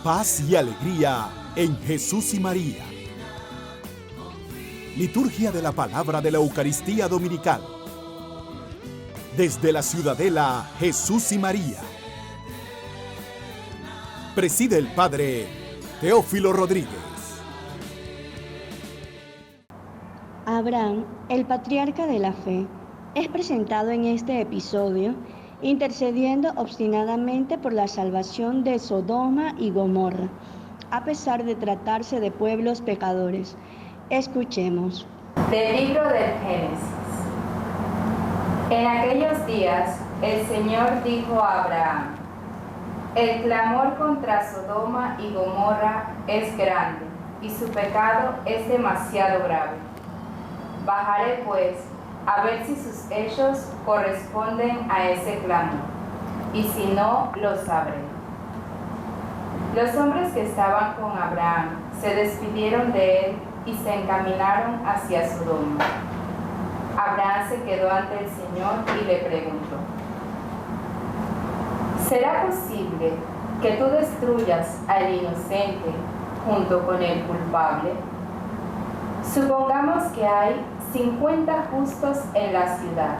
Paz y alegría en Jesús y María. Liturgia de la Palabra de la Eucaristía Dominical. Desde la Ciudadela Jesús y María. Preside el Padre Teófilo Rodríguez. Abraham, el patriarca de la fe, es presentado en este episodio intercediendo obstinadamente por la salvación de Sodoma y Gomorra, a pesar de tratarse de pueblos pecadores. Escuchemos. Del libro del Génesis. En aquellos días, el Señor dijo a Abraham: el clamor contra Sodoma y Gomorra es grande, y su pecado es demasiado grave. Bajaré, pues, a ver si sus hechos corresponden a ese clamor, y si no, lo sabré. Los hombres que estaban con Abraham se despidieron de él y se encaminaron hacia Sodoma. Abraham se quedó ante el Señor y le preguntó: ¿será posible que tú destruyas al inocente junto con el culpable? Supongamos que hay 50 justos en la ciudad.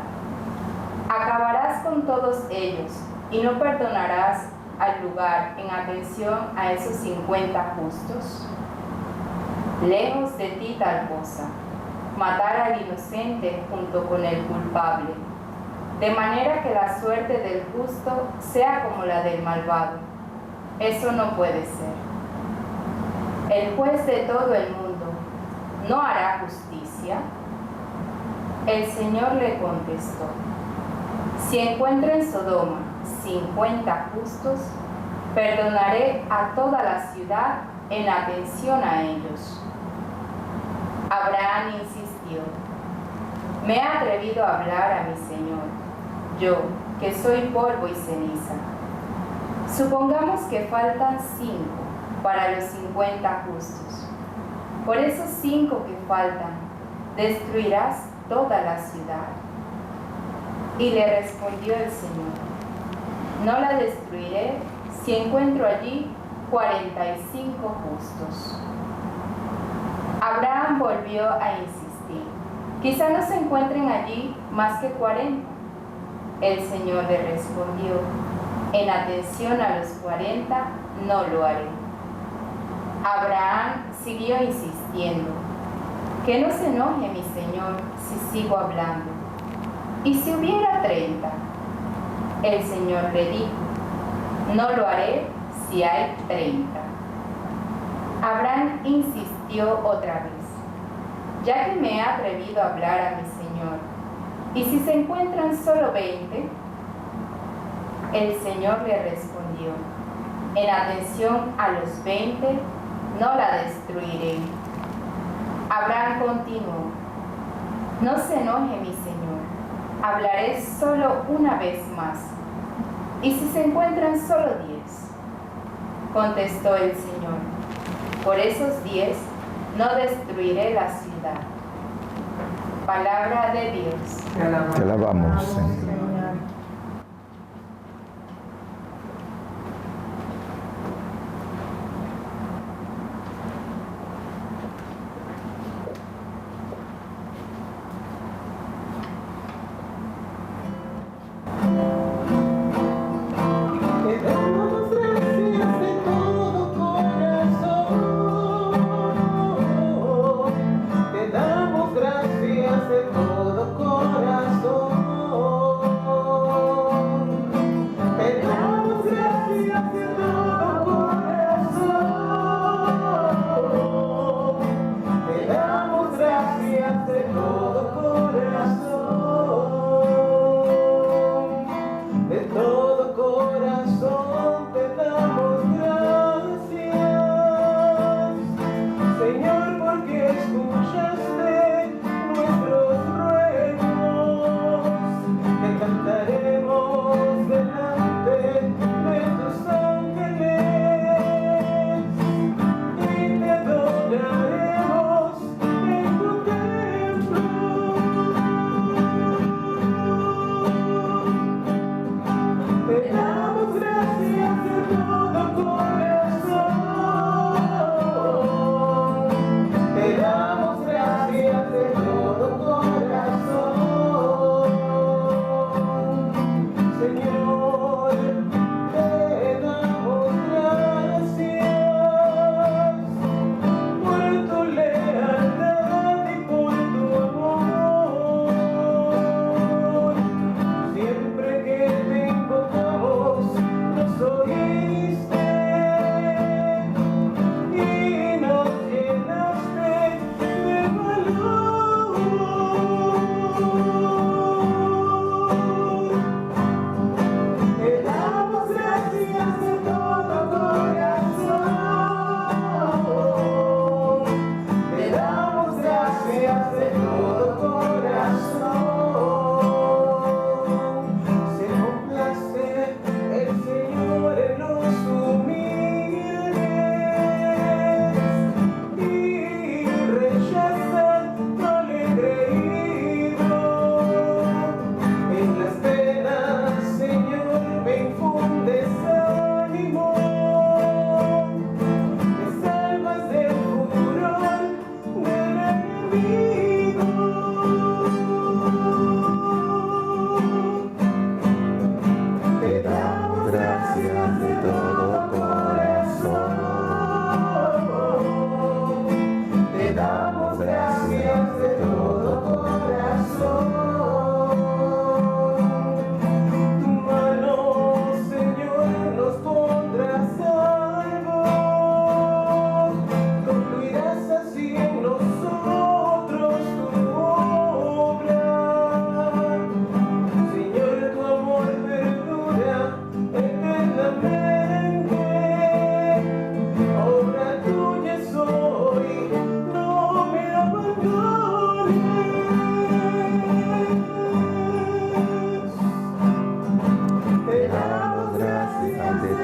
¿Acabarás con todos ellos y no perdonarás al lugar en atención a esos 50 justos? Lejos de ti tal cosa, matar al inocente junto con el culpable, de manera que la suerte del justo sea como la del malvado. Eso no puede ser. El juez de todo el mundo ¿no hará justicia? El Señor le contestó: si encuentro en Sodoma 50 justos, perdonaré a toda la ciudad en atención a ellos. Abraham insistió: me he atrevido a hablar a mi Señor, yo, que soy polvo y ceniza. Supongamos que faltan 5 para los 50 justos. Por esos 5 que faltan, ¿destruirás toda la ciudad? Y le respondió el Señor: no la destruiré si encuentro allí 45 justos. Abraham volvió a insistir: quizá no se encuentren allí más que 40. El Señor le respondió: en atención a los 40 no lo haré. Abraham siguió insistiendo: que no se enoje mi Señor si sigo hablando. ¿Y si hubiera 30? El Señor le dijo: no lo haré si hay 30. Abraham insistió otra vez: ya que me he atrevido a hablar a mi Señor, ¿y si se encuentran solo 20? El Señor le respondió: en atención a los 20 no la destruiré. Abraham continuó: no se enoje mi Señor, hablaré solo una vez más. ¿Y si se encuentran solo 10? Contestó el Señor: por esos 10 no destruiré la ciudad. Palabra de Dios. Te alabamos, Señor. Cantaremos delante de tu santo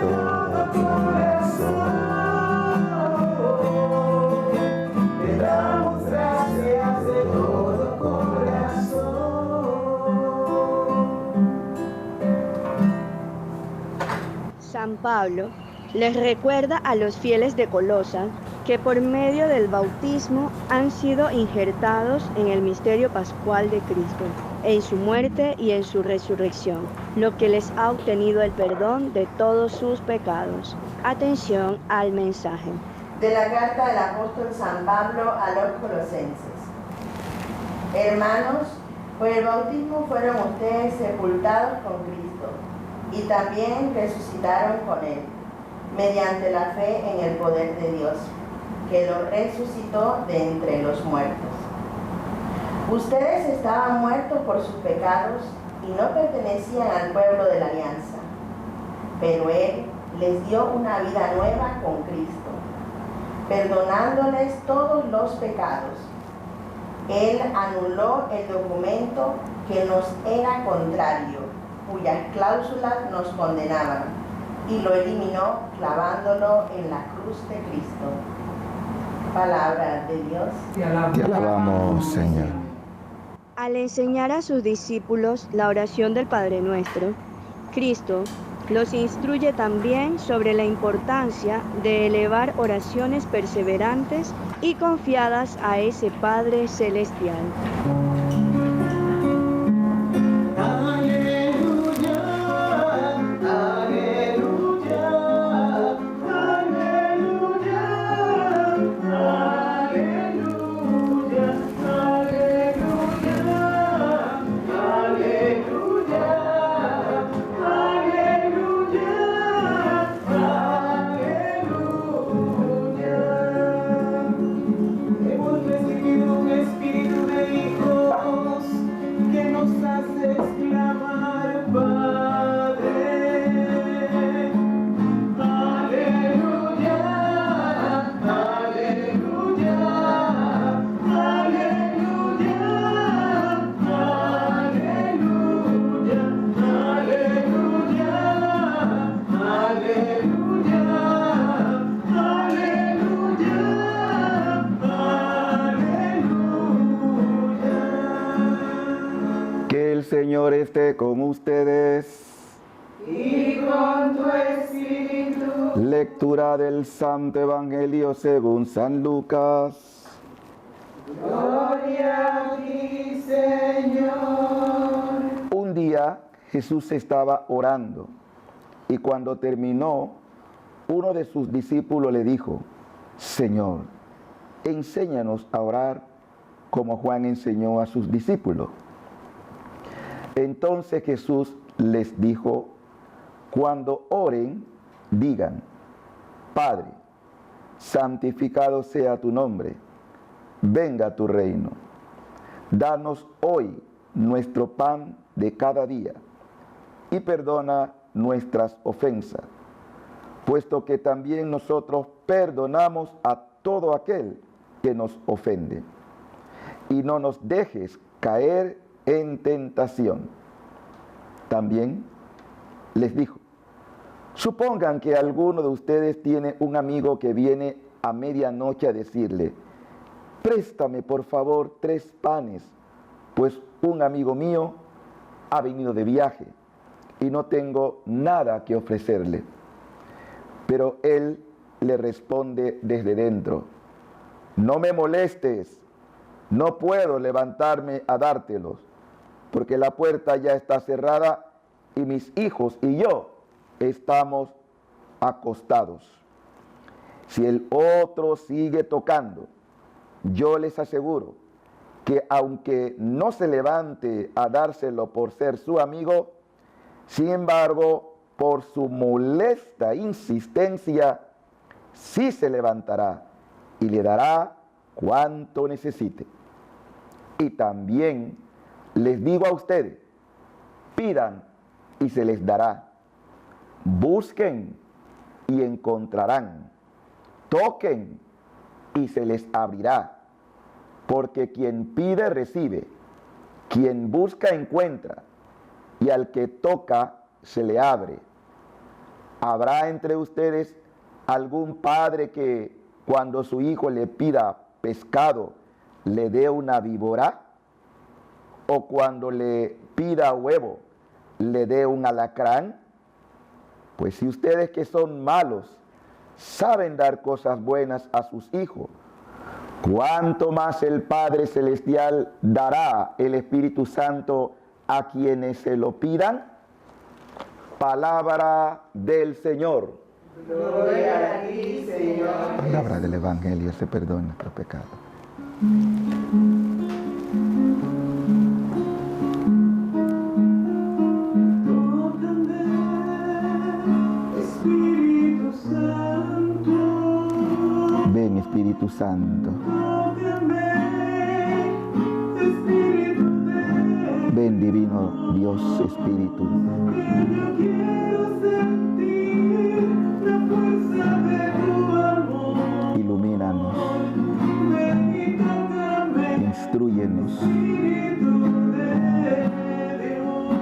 todo corazón. Te damos gracias de todo corazón. San Pablo les recuerda a los fieles de Colosas que por medio del bautismo han sido injertados en el misterio pascual de Cristo, en su muerte y en su resurrección, lo que les ha obtenido el perdón de todos sus pecados. Atención al mensaje. De la carta del apóstol San Pablo a los colosenses. Hermanos, por el bautismo fueron ustedes sepultados con Cristo y también resucitaron con Él, mediante la fe en el poder de Dios, que lo resucitó de entre los muertos. Ustedes estaban muertos por sus pecados y no pertenecían al pueblo de la alianza, pero Él les dio una vida nueva con Cristo, perdonándoles todos los pecados. Él anuló el documento que nos era contrario, cuyas cláusulas nos condenaban, y lo eliminó clavándolo en la cruz de Cristo. Palabra de Dios. Te alabamos, Señor. Al enseñar a sus discípulos la oración del Padre Nuestro, Cristo los instruye también sobre la importancia de elevar oraciones perseverantes y confiadas a ese Padre Celestial. Señor esté con ustedes. Y con tu espíritu. Lectura del Santo Evangelio según San Lucas. Gloria a ti, Señor. Un día Jesús estaba orando y cuando terminó, uno de sus discípulos le dijo: Señor, enséñanos a orar como Juan enseñó a sus discípulos. Entonces Jesús les dijo: cuando oren, digan: Padre, santificado sea tu nombre, venga tu reino. Danos hoy nuestro pan de cada día y perdona nuestras ofensas, puesto que también nosotros perdonamos a todo aquel que nos ofende. Y no nos dejes caer en tentación. También les dijo: supongan que alguno de ustedes tiene un amigo que viene a medianoche a decirle: préstame por favor 3 panes, pues un amigo mío ha venido de viaje y no tengo nada que ofrecerle. Pero él le responde desde dentro: no me molestes, no puedo levantarme a dártelos, porque la puerta ya está cerrada y mis hijos y yo estamos acostados. Si el otro sigue tocando, yo les aseguro que aunque no se levante a dárselo por ser su amigo, sin embargo, por su molesta insistencia, sí se levantará y le dará cuanto necesite. Y también les digo a ustedes: pidan y se les dará, busquen y encontrarán, toquen y se les abrirá, porque quien pide recibe, quien busca encuentra, y al que toca se le abre. ¿Habrá entre ustedes algún padre que cuando su hijo le pida pescado le dé una víbora? ¿O cuando le pida huevo le dé un alacrán? Pues si ustedes que son malos saben dar cosas buenas a sus hijos, ¿cuánto más el Padre Celestial dará el Espíritu Santo a quienes se lo pidan? Palabra del Señor. Gloria a ti, Señor. Palabra del Evangelio, se perdona nuestro pecado. Espíritu Santo, Ven, Espíritu Santo. Espíritu de Ven, Divino Dios Espíritu. yo quiero sentir la fuerza de tu amor. Ilumínanos, Ven y tócame, instrúyenos. Espíritu de Dios.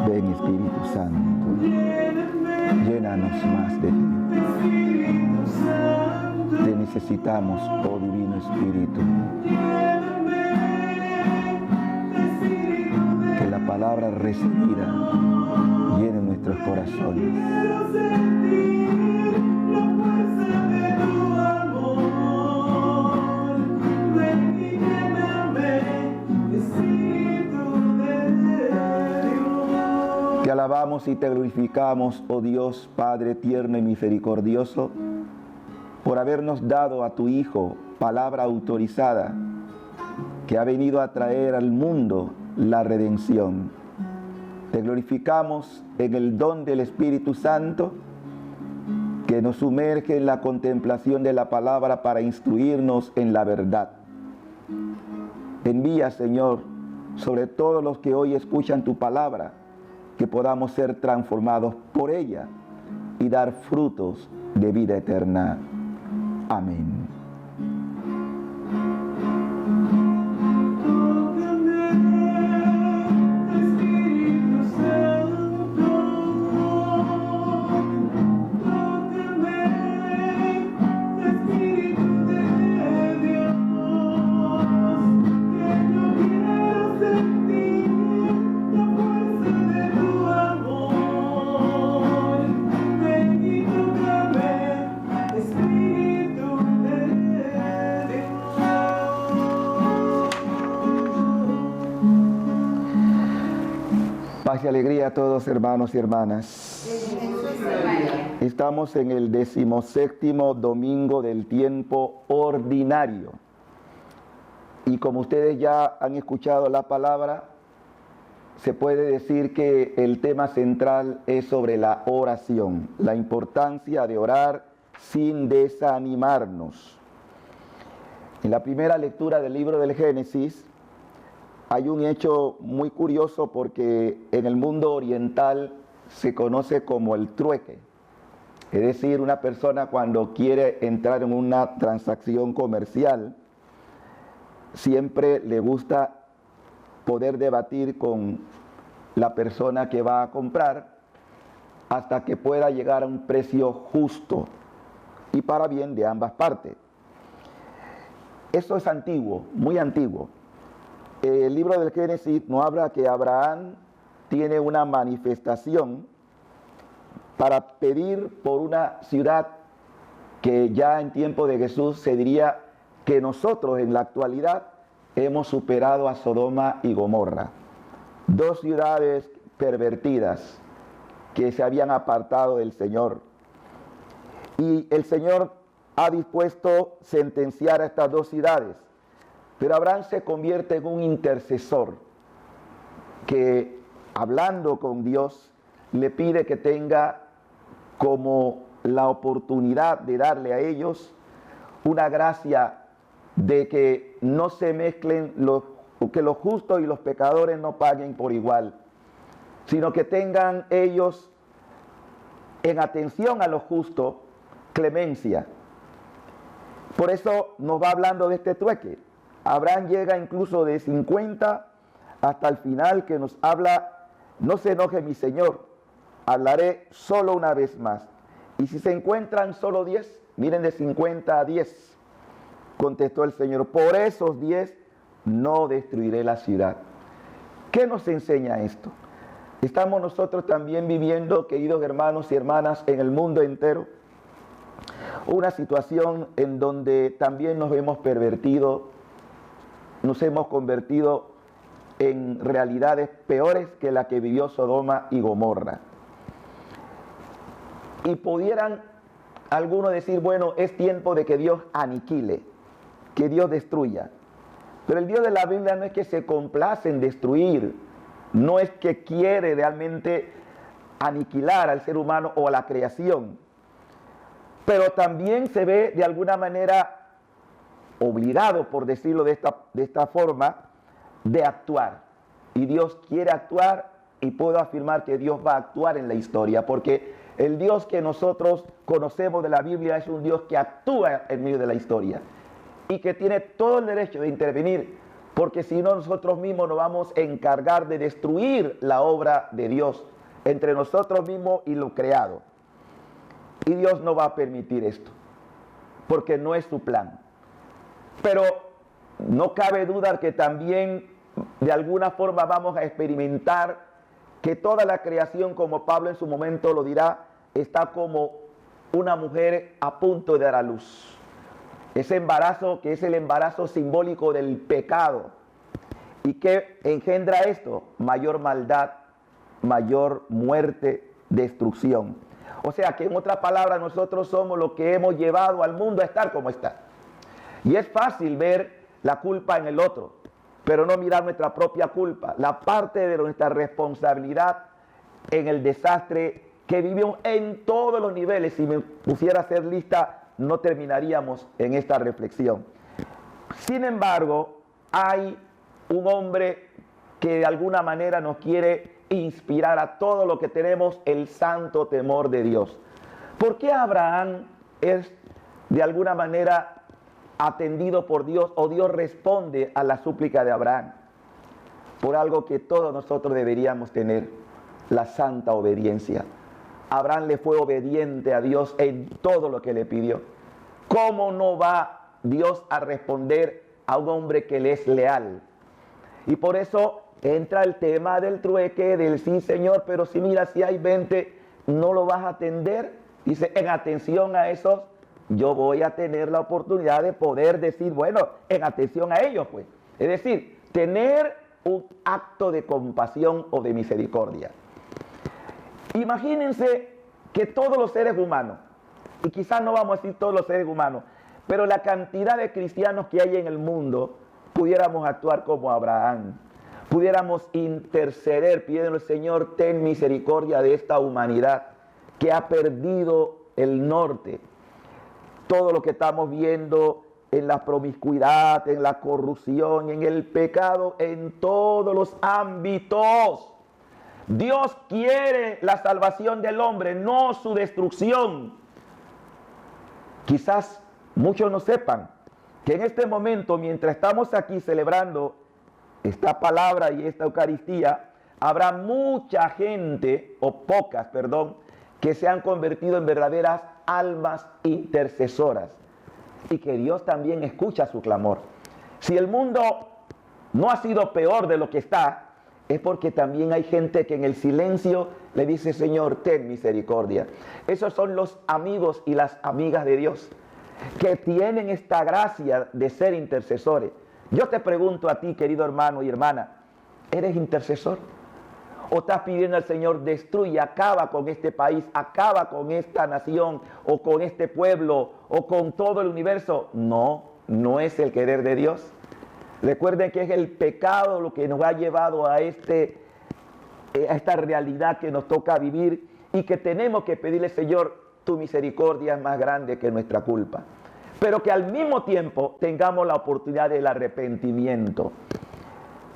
Ven, Espíritu Santo. Lléname, Llénanos más de ti. Espíritu Santo, Te necesitamos, oh Divino Espíritu. lléname, Espíritu de Que la palabra recibida llene nuestros corazones. Quiero sentir la fuerza de tu amor. Ven y lléname, Espíritu de Dios. Te alabamos y te glorificamos, oh Dios, Padre tierno y misericordioso, por habernos dado a tu Hijo palabra autorizada que ha venido a traer al mundo la redención. Te glorificamos en el don del Espíritu Santo que nos sumerge en la contemplación de la palabra para instruirnos en la verdad. Envía, Señor, sobre todos los que hoy escuchan tu palabra, que podamos ser transformados por ella y dar frutos de vida eterna. Amén. Espíritu Santo, tócame, Espíritu de Dios, que yo quiero sentir la fuerza de tu amor. Ven y tócame, Espíritu de Dios. Paz y alegría a todos, hermanos y hermanas. Estamos en el 17º domingo del tiempo ordinario. Y como ustedes ya han escuchado la palabra, se puede decir que el tema central es sobre la oración, la importancia de orar sin desanimarnos. En la primera lectura del libro del Génesis, hay un hecho muy curioso porque en el mundo oriental se conoce como el trueque. Es decir, una persona cuando quiere entrar en una transacción comercial, siempre le gusta poder debatir con la persona que va a comprar hasta que pueda llegar a un precio justo y para bien de ambas partes. Eso es antiguo, muy antiguo. El libro del Génesis nos habla que Abraham tiene una manifestación para pedir por una ciudad que ya en tiempo de Jesús se diría que nosotros en la actualidad hemos superado a Sodoma y Gomorra. Dos ciudades pervertidas que se habían apartado del Señor. Y el Señor ha dispuesto sentenciar a estas dos ciudades. Pero Abraham se convierte en un intercesor que, hablando con Dios, le pide que tenga como la oportunidad de darle a ellos una gracia de que no se mezclen que los justos y los pecadores no paguen por igual, sino que tengan ellos en atención a los justos clemencia. Por eso nos va hablando de este trueque. Abraham llega incluso de 50 hasta el final que nos habla, no se enoje mi Señor, hablaré solo una vez más. Y si se encuentran solo 10, miren de 50 a 10, contestó el Señor, por esos 10 no destruiré la ciudad. ¿Qué nos enseña esto? Estamos nosotros también viviendo, queridos hermanos y hermanas, en el mundo entero, una situación en donde también nos hemos pervertido, nos hemos convertido en realidades peores que la que vivió Sodoma y Gomorra. Y pudieran algunos decir, bueno, es tiempo de que Dios aniquile, que Dios destruya. Pero el Dios de la Biblia no es que se complace en destruir, no es que quiere realmente aniquilar al ser humano o a la creación. Pero también se ve de alguna manera obligado, por decirlo de esta forma, de actuar. Y Dios quiere actuar, y puedo afirmar que Dios va a actuar en la historia, porque el Dios que nosotros conocemos de la Biblia es un Dios que actúa en medio de la historia y que tiene todo el derecho de intervenir, porque si no, nosotros mismos nos vamos a encargar de destruir la obra de Dios entre nosotros mismos y lo creado. Y Dios no va a permitir esto, porque no es su plan. Pero no cabe duda que también de alguna forma vamos a experimentar que toda la creación, como Pablo en su momento lo dirá, está como una mujer a punto de dar a luz. Ese embarazo que es el embarazo simbólico del pecado. ¿Y qué engendra esto? Mayor maldad, mayor muerte, destrucción. O sea que en otras palabras nosotros somos los que hemos llevado al mundo a estar como está. Y es fácil ver la culpa en el otro, pero no mirar nuestra propia culpa, la parte de nuestra responsabilidad en el desastre que vivimos en todos los niveles. Si me pusiera a hacer lista, no terminaríamos en esta reflexión. Sin embargo, hay un hombre que de alguna manera nos quiere inspirar a todo lo que tenemos el santo temor de Dios. ¿Por qué Abraham es de alguna manera atendido por Dios, o Dios responde a la súplica de Abraham? Por algo que todos nosotros deberíamos tener, la santa obediencia. Abraham le fue obediente a Dios en todo lo que le pidió. ¿Cómo no va Dios a responder a un hombre que le es leal? Y por eso entra el tema del trueque, del sí, Señor, pero si mira, si hay 20, ¿no lo vas a atender? Dice, en atención a esos, yo voy a tener la oportunidad de poder decir, bueno, en atención a ellos, pues. Es decir, tener un acto de compasión o de misericordia. Imagínense que todos los seres humanos, y quizás no vamos a decir todos los seres humanos, pero la cantidad de cristianos que hay en el mundo, pudiéramos actuar como Abraham, pudiéramos interceder pidiendo al Señor, ten misericordia de esta humanidad que ha perdido el norte. Todo lo que estamos viendo en la promiscuidad, en la corrupción, en el pecado, en todos los ámbitos. Dios quiere la salvación del hombre, no su destrucción. Quizás muchos no sepan que en este momento, mientras estamos aquí celebrando esta palabra y esta Eucaristía, habrá mucha gente, o pocas, perdón, que se han convertido en verdaderas almas intercesoras, y que Dios también escucha su clamor. Si el mundo no ha sido peor de lo que está, es porque también hay gente que en el silencio le dice, Señor, ten misericordia. Esos son los amigos y las amigas de Dios, que tienen esta gracia de ser intercesores. Yo te pregunto a ti, querido hermano y hermana, ¿eres intercesor? ¿O estás pidiendo al Señor, destruye, acaba con este país, acaba con esta nación, o con este pueblo, o con todo el universo? No, no es el querer de Dios. Recuerden que es el pecado lo que nos ha llevado a esta realidad que nos toca vivir, y que tenemos que pedirle, Señor, tu misericordia es más grande que nuestra culpa. Pero que al mismo tiempo tengamos la oportunidad del arrepentimiento.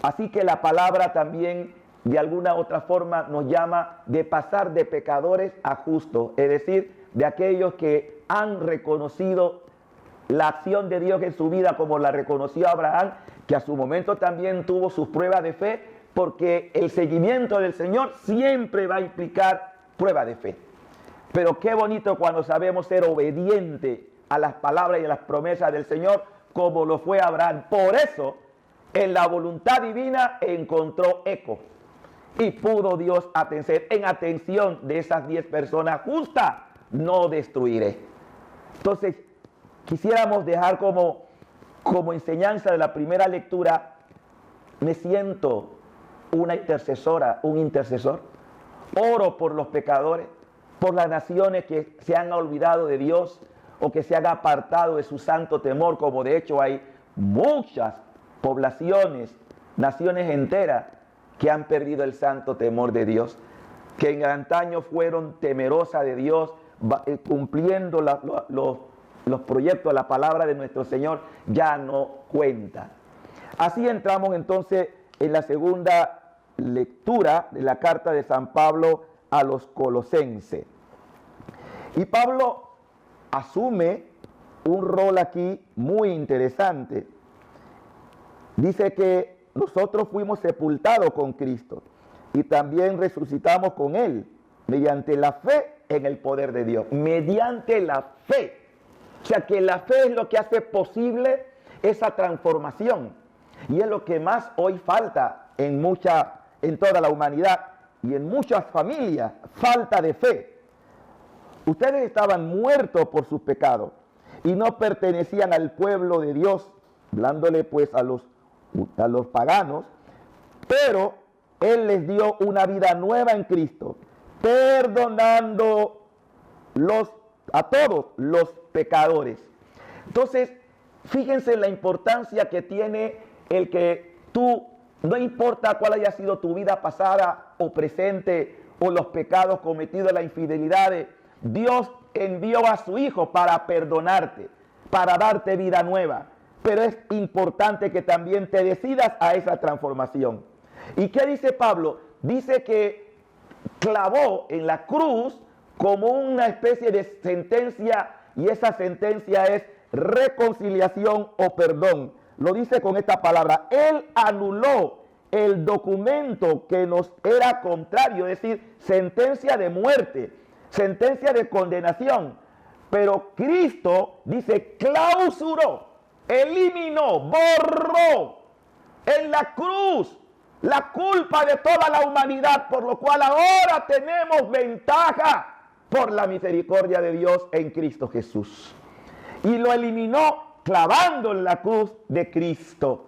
Así que la palabra también de alguna otra forma nos llama de pasar de pecadores a justos, es decir, de aquellos que han reconocido la acción de Dios en su vida, como la reconoció Abraham, que a su momento también tuvo sus pruebas de fe, porque el seguimiento del Señor siempre va a implicar prueba de fe. Pero qué bonito cuando sabemos ser obedientes a las palabras y a las promesas del Señor, como lo fue Abraham. Por eso, en la voluntad divina encontró eco. Y pudo Dios en atención de esas 10 personas justas, no destruiré. Entonces, quisiéramos dejar como enseñanza de la primera lectura, me siento una intercesora, un intercesor. Oro por los pecadores, por las naciones que se han olvidado de Dios o que se han apartado de su santo temor, como de hecho hay muchas poblaciones, naciones enteras que han perdido el santo temor de Dios, que en antaño fueron temerosas de Dios, cumpliendo los proyectos, la palabra de nuestro Señor, ya no cuenta. Así entramos entonces en la segunda lectura de la carta de San Pablo a los Colosenses. Y Pablo asume un rol aquí muy interesante. Dice que nosotros fuimos sepultados con Cristo y también resucitamos con Él mediante la fe en el poder de Dios. Mediante la fe. O sea que la fe es lo que hace posible esa transformación. Y es lo que más hoy falta en toda la humanidad y en muchas familias, falta de fe. Ustedes estaban muertos por sus pecados y no pertenecían al pueblo de Dios, hablándole pues a los paganos, pero Él les dio una vida nueva en Cristo, perdonando a todos los pecadores. Entonces, fíjense la importancia que tiene el que tú, no importa cuál haya sido tu vida pasada o presente o los pecados cometidos, las infidelidades, Dios envió a su Hijo para perdonarte, para darte vida nueva. Pero es importante que también te decidas a esa transformación. ¿Y qué dice Pablo? Dice que clavó en la cruz como una especie de sentencia, y esa sentencia es reconciliación o perdón. Lo dice con esta palabra: Él anuló el documento que nos era contrario, es decir, sentencia de muerte, sentencia de condenación. Pero Cristo, dice, clausuró, eliminó, borró en la cruz la culpa de toda la humanidad, por lo cual ahora tenemos ventaja por la misericordia de Dios en Cristo Jesús. Y lo eliminó clavando en la cruz de Cristo.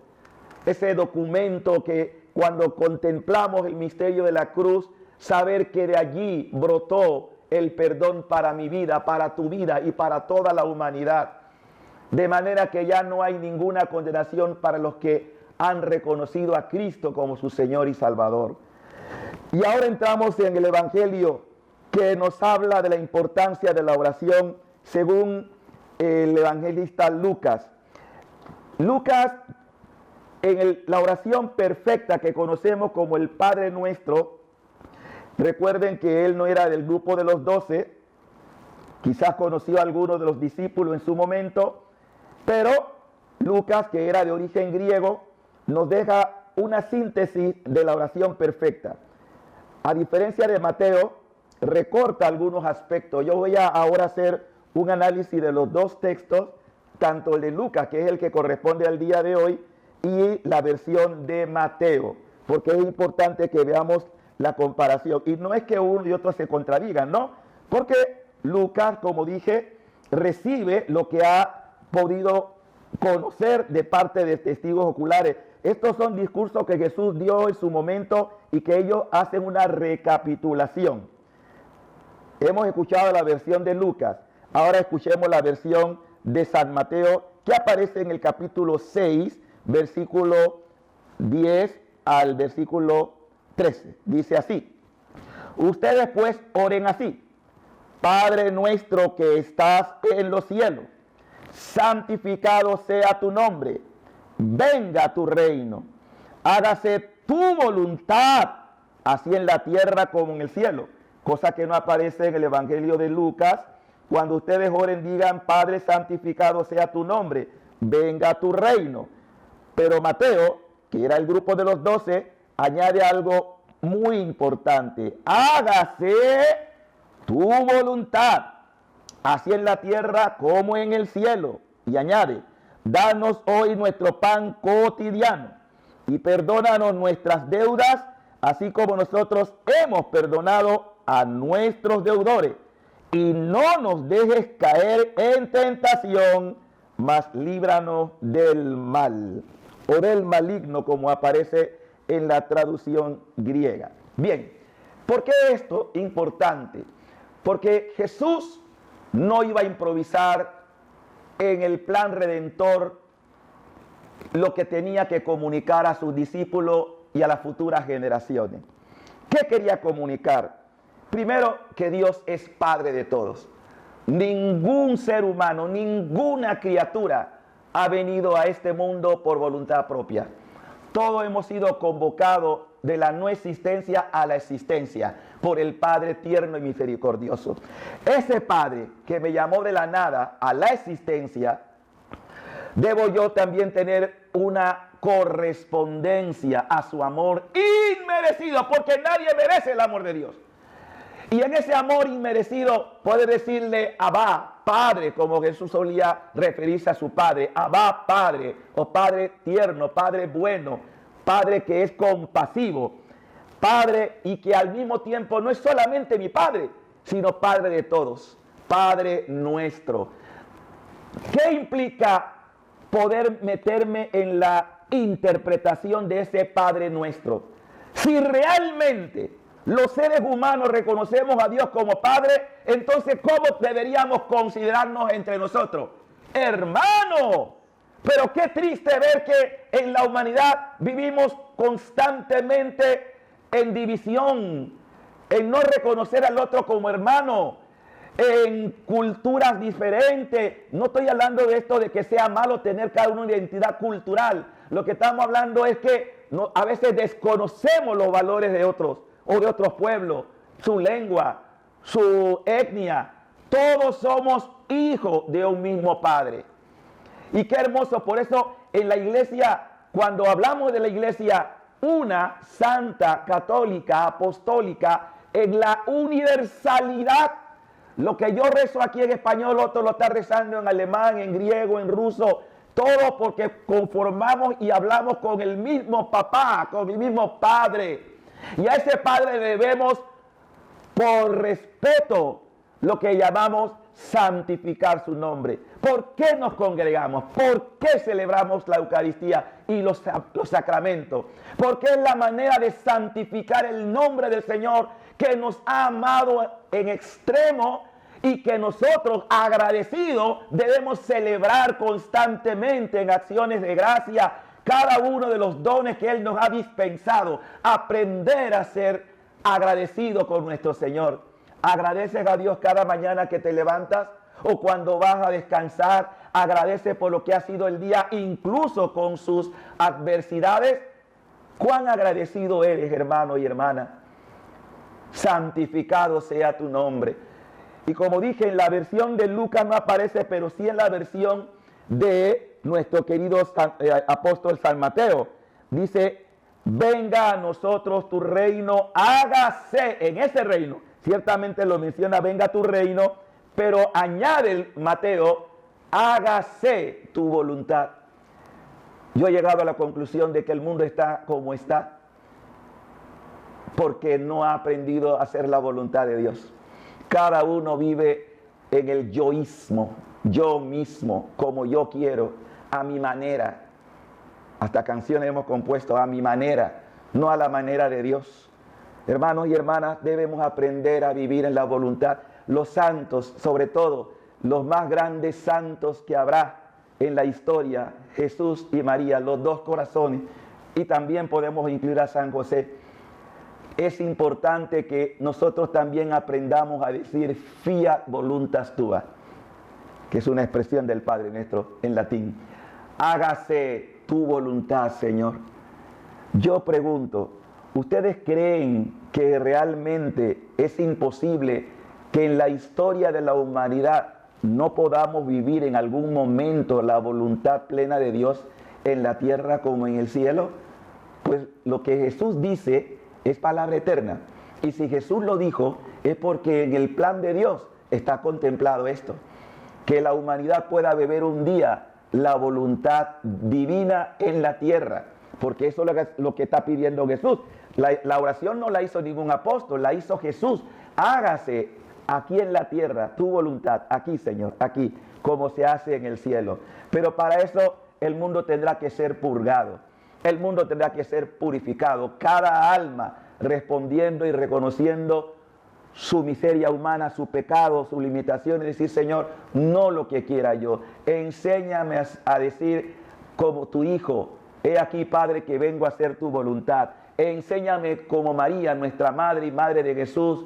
Ese documento que cuando contemplamos el misterio de la cruz, saber que de allí brotó el perdón para mi vida, para tu vida y para toda la humanidad. De manera que ya no hay ninguna condenación para los que han reconocido a Cristo como su Señor y Salvador. Y ahora entramos en el Evangelio que nos habla de la importancia de la oración según el evangelista Lucas. Lucas, en la oración perfecta que conocemos como el Padre Nuestro, recuerden que él no era del grupo de los 12, quizás conoció a algunos de los discípulos en su momento, pero Lucas, que era de origen griego, nos deja una síntesis de la oración perfecta. A diferencia de Mateo, recorta algunos aspectos. Yo voy a ahora hacer un análisis de los dos textos, tanto el de Lucas, que es el que corresponde al día de hoy, y la versión de Mateo, porque es importante que veamos la comparación. Y no es que uno y otro se contradigan, ¿no? Porque Lucas, como dije, recibe lo que ha podido conocer de parte de testigos oculares. Estos son discursos que Jesús dio en su momento y que ellos hacen una recapitulación. Hemos escuchado la versión de Lucas, ahora escuchemos la versión de San Mateo, que aparece en el capítulo 6, versículo 10 al versículo 13. Dice así: ustedes pues oren así: Padre nuestro que estás en los cielos, santificado sea tu nombre, venga tu reino, hágase tu voluntad, así en la tierra como en el cielo. Cosa que no aparece en el Evangelio de Lucas. Cuando ustedes oren, digan: Padre, santificado sea tu nombre, venga tu reino. Pero Mateo, que era el grupo de los 12, añade algo muy importante: hágase tu voluntad, así en la tierra como en el cielo. Y añade, danos hoy nuestro pan cotidiano y perdónanos nuestras deudas, así como nosotros hemos perdonado a nuestros deudores. Y no nos dejes caer en tentación, mas líbranos del mal, o del maligno, como aparece en la traducción griega. Bien, ¿por qué esto es importante? Porque Jesús no iba a improvisar en el plan redentor lo que tenía que comunicar a sus discípulos y a las futuras generaciones. ¿Qué quería comunicar? Primero, que Dios es Padre de todos. Ningún ser humano, ninguna criatura ha venido a este mundo por voluntad propia. Todos hemos sido convocados de la no existencia a la existencia por el Padre tierno y misericordioso. Ese Padre que me llamó de la nada a la existencia, debo yo también tener una correspondencia a su amor inmerecido, porque nadie merece el amor de Dios. Y en ese amor inmerecido puede decirle Abba, Padre, como Jesús solía referirse a su Padre. Abba, Padre, o Padre tierno, Padre bueno, Padre que es compasivo, Padre y que al mismo tiempo no es solamente mi Padre, sino Padre de todos, Padre nuestro. ¿Qué implica poder meterme en la interpretación de ese Padre nuestro? Si realmente los seres humanos reconocemos a Dios como Padre, entonces ¿cómo deberíamos considerarnos entre nosotros? Hermano, pero qué triste ver que en la humanidad vivimos constantemente en división, en no reconocer al otro como hermano, en culturas diferentes. No estoy hablando de esto de que sea malo tener cada uno una identidad cultural. Lo que estamos hablando es que a veces desconocemos los valores de otros o de otros pueblos, su lengua, su etnia. Todos somos hijos de un mismo Padre. Y qué hermoso, por eso en la iglesia, cuando hablamos de la iglesia, una santa, católica, apostólica, en la universalidad, lo que yo rezo aquí en español, otro lo está rezando en alemán, en griego, en ruso, todo porque conformamos y hablamos con el mismo papá, con el mismo Padre. Y a ese Padre debemos, por respeto, lo que llamamos santificar su nombre. ¿Por qué nos congregamos? ¿Por qué celebramos la Eucaristía y los sacramentos? Porque es la manera de santificar el nombre del Señor, que nos ha amado en extremo y que nosotros, agradecidos, debemos celebrar constantemente en acciones de gracia cada uno de los dones que Él nos ha dispensado. Aprender a ser agradecido con nuestro Señor. Agradeces a Dios cada mañana que te levantas o cuando vas a descansar. Agradece por lo que ha sido el día, incluso con sus adversidades. ¿Cuán agradecido eres, hermano y hermana? Santificado sea tu nombre. Y como dije, en la versión de Lucas no aparece, pero sí en la versión de nuestro querido apóstol San Mateo. Dice, venga a nosotros tu reino, hágase en ese reino. Ciertamente lo menciona, venga tu reino, pero añade el Mateo, hágase tu voluntad. Yo he llegado a la conclusión de que el mundo está como está porque no ha aprendido a hacer la voluntad de Dios. Cada uno vive en el yoísmo, yo mismo, como yo quiero, a mi manera. Hasta canciones hemos compuesto a mi manera, no a la manera de Dios. Hermanos y hermanas, debemos aprender a vivir en la voluntad. Los santos, sobre todo, los más grandes santos que habrá en la historia, Jesús y María, los dos corazones, y también podemos incluir a San José. Es importante que nosotros también aprendamos a decir fiat voluntas tua, que es una expresión del Padre nuestro en latín. Hágase tu voluntad, Señor. Yo pregunto, ¿ustedes creen que realmente es imposible que en la historia de la humanidad no podamos vivir en algún momento la voluntad plena de Dios en la tierra como en el cielo? Pues lo que Jesús dice es palabra eterna. Y si Jesús lo dijo, es porque en el plan de Dios está contemplado esto. Que la humanidad pueda beber un día la voluntad divina en la tierra. Porque eso es lo que está pidiendo Jesús. La oración no la hizo ningún apóstol, la hizo Jesús. Hágase aquí en la tierra tu voluntad, aquí Señor, aquí, como se hace en el cielo. Pero para eso el mundo tendrá que ser purgado. El mundo tendrá que ser purificado. Cada alma respondiendo y reconociendo su miseria humana, su pecado, su limitación, y decir, Señor, no lo que quiera yo. Enséñame a decir como tu hijo, he aquí, Padre, que vengo a hacer tu voluntad. Enséñame como María, nuestra madre y madre de Jesús,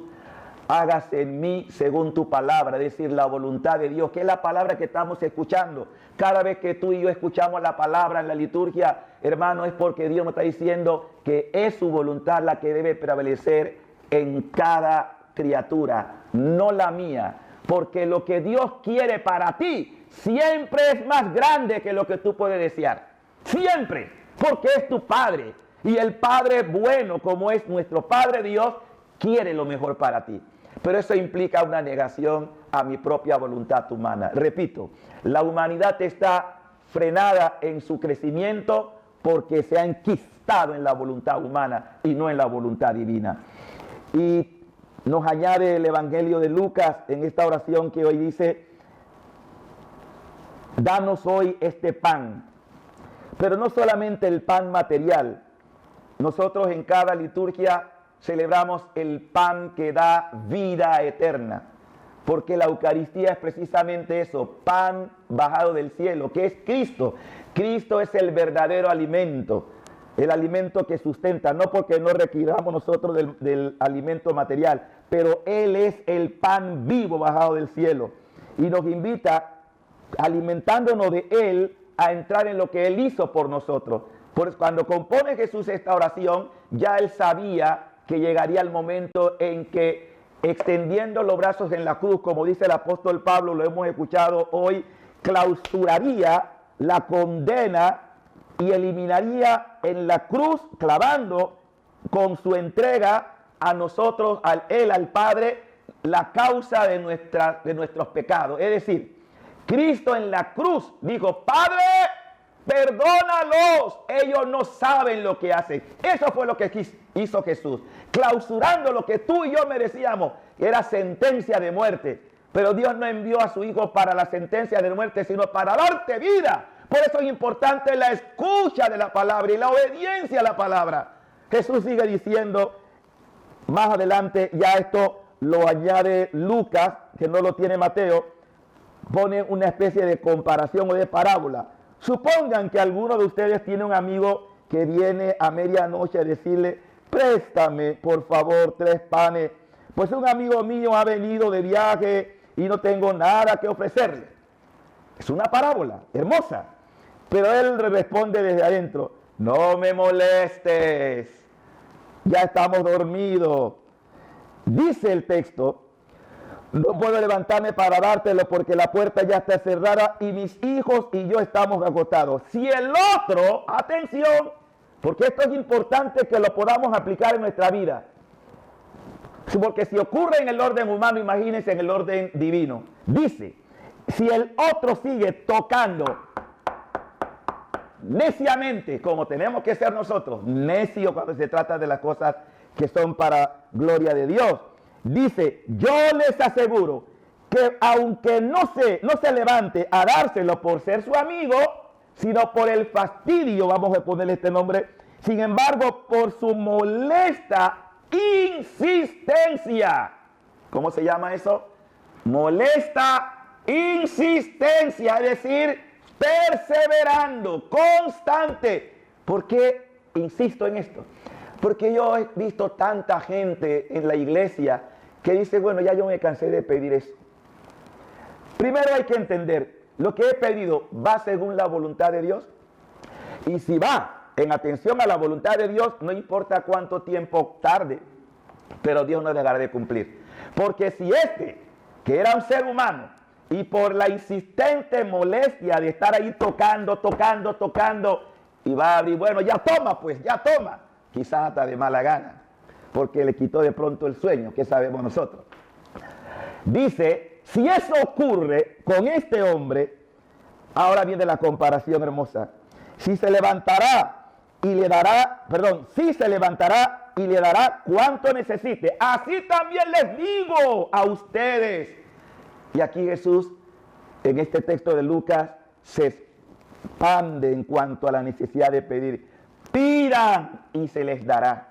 hágase en mí según tu palabra, es decir, la voluntad de Dios, que es la palabra que estamos escuchando. Cada vez que tú y yo escuchamos la palabra en la liturgia, hermano, es porque Dios nos está diciendo que es su voluntad la que debe prevalecer en cada criatura, no la mía, porque lo que Dios quiere para ti siempre es más grande que lo que tú puedes desear, siempre, porque es tu Padre, y el Padre bueno, como es nuestro Padre Dios, quiere lo mejor para ti. Pero eso implica una negación a mi propia voluntad humana. Repito, la humanidad está frenada en su crecimiento porque se ha enquistado en la voluntad humana y no en la voluntad divina. Y nos añade el Evangelio de Lucas en esta oración que hoy dice, danos hoy este pan. Pero no solamente el pan material. Nosotros en cada liturgia celebramos el pan que da vida eterna, porque la Eucaristía es precisamente eso, pan bajado del cielo, que es Cristo. Cristo es el verdadero alimento, el alimento que sustenta, no porque no requiramos nosotros del alimento material, pero Él es el pan vivo bajado del cielo y nos invita, alimentándonos de Él, a entrar en lo que Él hizo por nosotros. Pues cuando compone Jesús esta oración, ya Él sabía que llegaría el momento en que, extendiendo los brazos en la cruz, como dice el apóstol Pablo, lo hemos escuchado hoy, clausuraría la condena y eliminaría en la cruz, clavando con su entrega a nosotros, Él, al Padre, la causa de nuestros pecados. Es decir, Cristo en la cruz dijo, Padre, perdónalos, ellos no saben lo que hacen. Eso fue lo que hizo Jesús, clausurando lo que tú y yo merecíamos, que era sentencia de muerte. Pero Dios no envió a su Hijo para la sentencia de muerte, sino para darte vida. Por eso es importante la escucha de la palabra y la obediencia a la palabra. Jesús sigue diciendo, más adelante, ya esto lo añade Lucas, que no lo tiene Mateo, pone una especie de comparación o de parábola. Supongan que alguno de ustedes tiene un amigo que viene a medianoche a decirle, préstame por favor 3 panes, pues un amigo mío ha venido de viaje y no tengo nada que ofrecerle. Es una parábola hermosa, pero él responde desde adentro, no me molestes, ya estamos dormidos. Dice el texto, no puedo levantarme para dártelo porque la puerta ya está cerrada y mis hijos y yo estamos agotados. Si el otro, atención, porque esto es importante que lo podamos aplicar en nuestra vida. Porque si ocurre en el orden humano, imagínense en el orden divino. Dice, si el otro sigue tocando neciamente, como tenemos que ser nosotros, necios cuando se trata de las cosas que son para gloria de Dios. Dice, yo les aseguro que aunque no se levante a dárselo por ser su amigo, sino por el fastidio, vamos a ponerle este nombre, sin embargo, por su molesta insistencia. ¿Cómo se llama eso? Molesta insistencia, es decir, perseverando, constante. ¿Por qué insisto en esto? Porque yo he visto tanta gente en la iglesia que dice, bueno, ya yo me cansé de pedir eso. Primero hay que entender, lo que he pedido va según la voluntad de Dios. Y si va en atención a la voluntad de Dios, no importa cuánto tiempo tarde, pero Dios no dejará de cumplir. Porque si que era un ser humano, y por la insistente molestia de estar ahí tocando, y va a abrir, bueno, ya toma pues, ya toma. Quizás hasta de mala gana. porque le quitó de pronto el sueño. ¿Qué sabemos nosotros? Dice, si eso ocurre con este hombre, ahora viene la comparación hermosa. Si se levantará y le dará, si se levantará y le dará cuanto necesite. Así también les digo a ustedes. Y aquí Jesús, en este texto de Lucas, se expande en cuanto a la necesidad de pedir. Pidan y se les dará.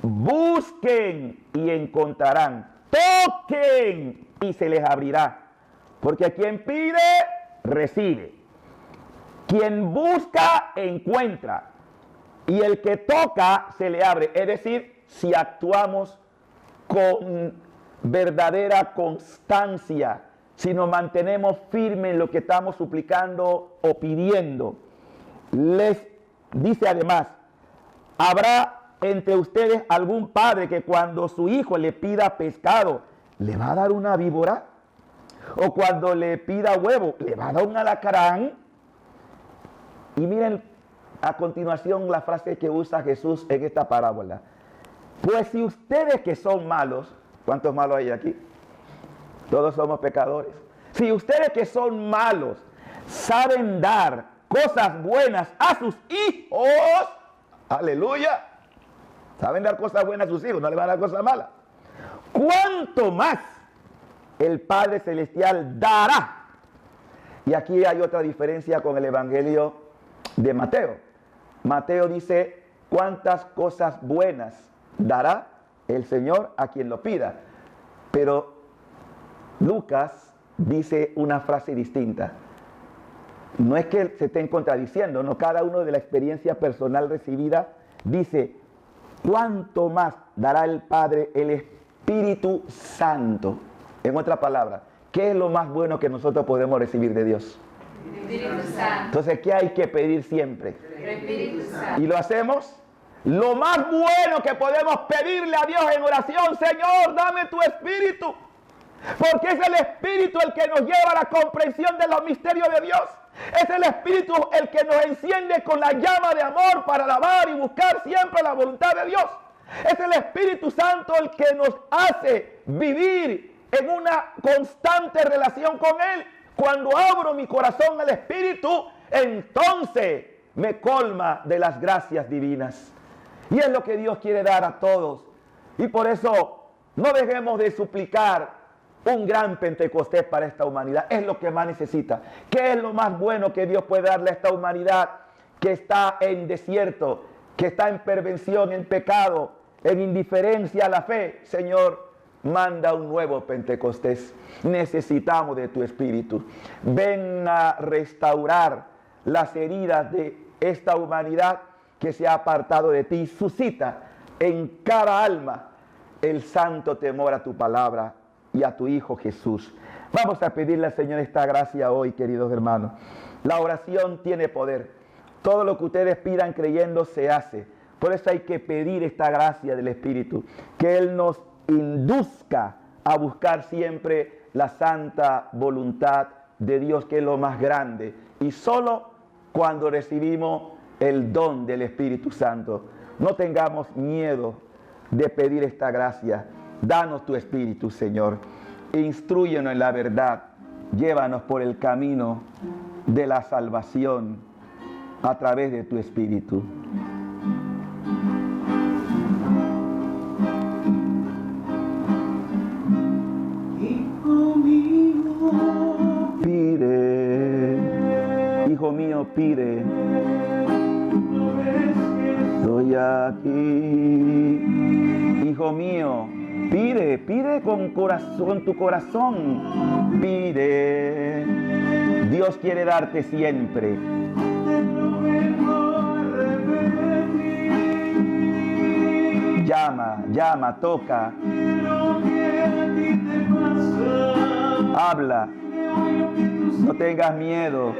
Busquen y encontrarán. Toquen y se les abrirá. Porque quien pide, recibe. Quien busca, encuentra. Y el que toca, se le abre. Es decir, si actuamos con verdadera constancia, si nos mantenemos firmes en lo que estamos suplicando o pidiendo. Les dice además, habrá entre ustedes algún padre que cuando su hijo le pida pescado, ¿le va a dar una víbora? O cuando le pida huevo, ¿le va a dar un alacrán? Y miren a continuación la frase que usa Jesús en esta parábola. Pues si ustedes que son malos, ¿cuántos malos hay aquí? Todos somos pecadores. Si ustedes que son malos saben dar cosas buenas a sus hijos, aleluya, saben dar cosas buenas a sus hijos, no le van a dar cosas malas. ¿Cuánto más el Padre Celestial dará? Y aquí hay otra diferencia con el Evangelio de Mateo. Mateo dice, ¿cuántas cosas buenas dará el Señor a quien lo pida? Pero Lucas dice una frase distinta. No es que se estén contradiciendo, no, cada uno de la experiencia personal recibida dice, ¿cuánto más dará el Padre el Espíritu Santo? En otra palabra, ¿qué es lo más bueno que nosotros podemos recibir de Dios? Espíritu Santo. Entonces, ¿qué hay que pedir siempre? Espíritu Santo. ¿Y lo hacemos? Lo más bueno que podemos pedirle a Dios en oración, Señor, dame tu Espíritu. Porque es el Espíritu el que nos lleva a la comprensión de los misterios de Dios. Es el Espíritu el que nos enciende con la llama de amor para alabar y buscar siempre la voluntad de Dios. Es el Espíritu Santo el que nos hace vivir en una constante relación con Él. Cuando abro mi corazón al Espíritu, entonces me colma de las gracias divinas. Y es lo que Dios quiere dar a todos. Y por eso no dejemos de suplicar un gran Pentecostés para esta humanidad. Es lo que más necesita. ¿Qué es lo más bueno que Dios puede darle a esta humanidad que está en desierto, que está en perversión, en pecado, en indiferencia a la fe? Señor, manda un nuevo Pentecostés. Necesitamos de tu Espíritu. Ven a restaurar las heridas de esta humanidad que se ha apartado de ti. Suscita en cada alma el santo temor a tu palabra y a tu Hijo Jesús. Vamos a pedirle al Señor esta gracia hoy, queridos hermanos. La oración tiene poder. Todo lo que ustedes pidan creyendo se hace. Por eso hay que pedir esta gracia del Espíritu, que Él nos induzca a buscar siempre la santa voluntad de Dios, que es lo más grande. Y solo cuando recibimos el don del Espíritu Santo, no tengamos miedo de pedir esta gracia. Danos tu Espíritu, Señor. Instrúyenos en la verdad. Llévanos por el camino de la salvación a través de tu Espíritu. Pide, hijo mío, pide. Estoy aquí. Hijo mío, pide, pide con tu corazón. Pide. Dios quiere darte siempre. Llama, llama, toca. Habla. No tengas miedo.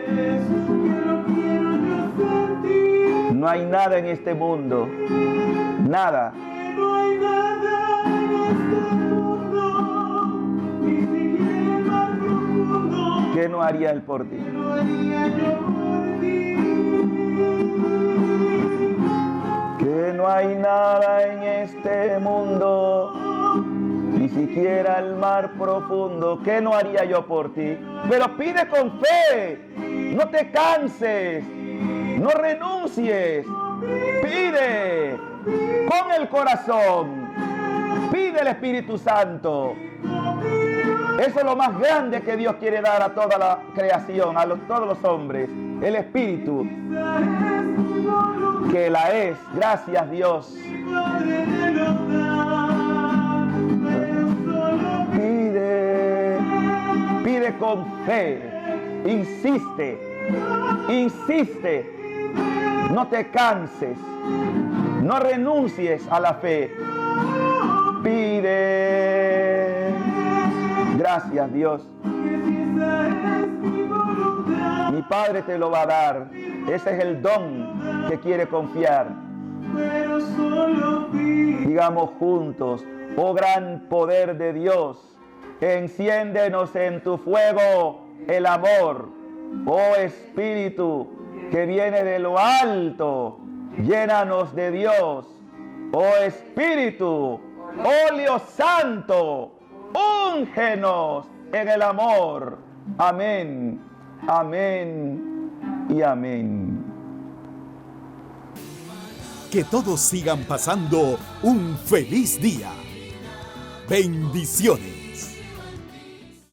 No hay nada en este mundo. Nada. ¿Qué no haría Él por ti? ¿Qué que no hay nada en este mundo, ni siquiera el mar profundo, que no haría yo por ti. Pero pide con fe, no te canses, no renuncies, pide con el corazón, pide el Espíritu Santo. Eso es lo más grande que Dios quiere dar a toda la creación, a todos los hombres, el Espíritu, que la es, gracias Dios. Pide con fe, insiste, no te canses, no renuncies a la fe, pide. Gracias Dios. Mi Padre te lo va a dar. Ese es el don que quiere confiar. Digamos juntos: oh gran poder de Dios, enciéndenos en tu fuego el amor. Oh Espíritu que viene de lo alto, llénanos de Dios. Oh Espíritu, óleo santo, úngenos en el amor. Amén, amén y amén. Que todos sigan pasando un feliz día. Bendiciones.